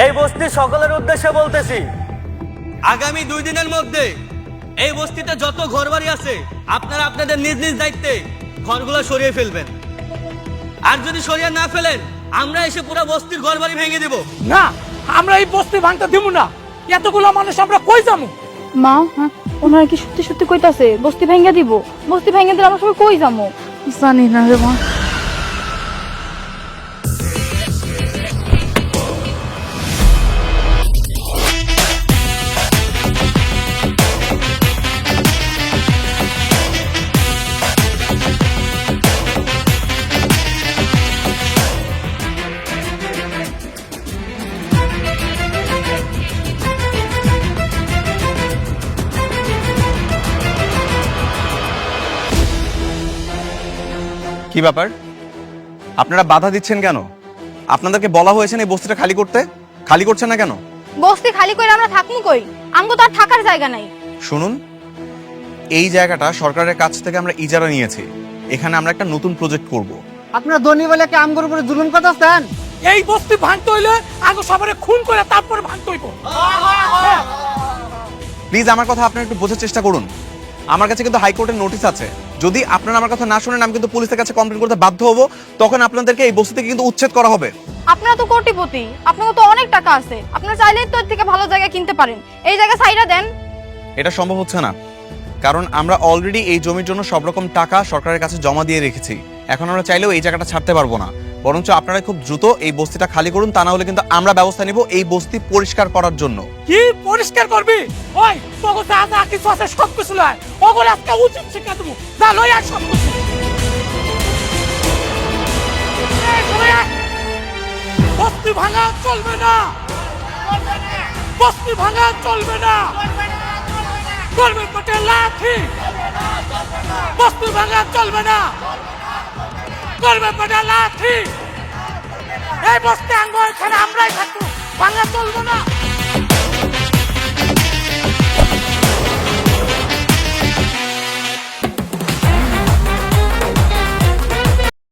এই বস্তি সকলের উদ্দেশ্যে বলতেছি, আগামী 2 দিনের মধ্যে এই বস্তিতে যত ঘরবাড়ি আছে আপনারা আপনাদের নিজ নিজ দায়িত্বে ঘরগুলো সরিয়ে ফেলবেন। আর যদি সরিয়ে না ফেলেন আমরা এসে পুরো বস্তির ঘরবাড়ি ভেঙে দেব। না, আমরা এই বস্তি ভাঙতে দিব না। এতগুলো মানুষ আমরা কই যাবো? মা, ওনারা কি সত্যি সত্যি কইতাছে বস্তি ভেঙে দিব? বস্তি ভেঙে দিলে আমরা সবাই কই যাবো? জানি না রে মা। কি ব্যাপার, আপনারা বাধা দিচ্ছেন কেন? আপনাদেরকে বলা হয়েছে এই বস্তিটা খালি করতে, খালি করছেন না কেন? বস্তি খালি করে আমরা থাকমু কই? আমগো তো আর থাকার জায়গা নাই। শুনুন, এই জায়গাটা সরকারের কাছ থেকে আমরা ইজারা নিয়েছি। এখানে আমরা একটা নতুন প্রজেক্ট করব। আপনারা ধনী বলে কি আমগোর উপরে জুলুম করতেছেন? এই বস্তি ভাঙতে হইলে আগে সবারে খুন করে তারপর ভাঙতে হইব। প্লিজ আমার কথা আপনারা একটু বোঝার চেষ্টা করুন। আমার কাছে কিন্তু হাইকোর্টের নোটিশ আছে। যদি আপনারা আমার কথা না শুনেন আমি কিন্তু পুলিশের কাছে কমপ্লেইন করতে বাধ্য হব। তখন আপনাদেরকে এই বস্তি থেকে কিন্তু উচ্ছেদ করা হবে। আপনারা তো কোটিপতি, আপনাদের তো অনেক টাকা আছে। আপনারা চাইলেই তো এর থেকে ভালো জায়গা কিনতে পারেন। এই জায়গা সাইডা দেন। এটা সম্ভব হচ্ছে না, কারণ আমরা অলরেডি এই জমির জন্য সব রকম টাকা সরকারের কাছে জমা দিয়ে রেখেছি। এখন আমরা চাইলেও এই জায়গাটা ছাড়তে পারবো না। বরঞ্চ আপনারা খুব দ্রুত এই বস্তিটা খালি করুন, তা না হলে কিন্তু আমরা ব্যবস্থা নিব এই বস্তি পরিষ্কার করার জন্য। কি পরিষ্কার করবি? ওই তোকে যা যা কিছু আছে সব কিছু লয়, ওগুলো আজকে উচিত শিক্ষা দেবো। যা লই আর সব কিছু। বস্তি ভাঙা চলবে না, বস্তি ভাঙা চলবে না। করবে পেটে লাঠি, বস্তি ভাঙা চলবে না। করবে পেটে লাঠি। এই বস্তি আঙ্গ এখানে আমরাই থাকবো, ভাঙা চলবে না।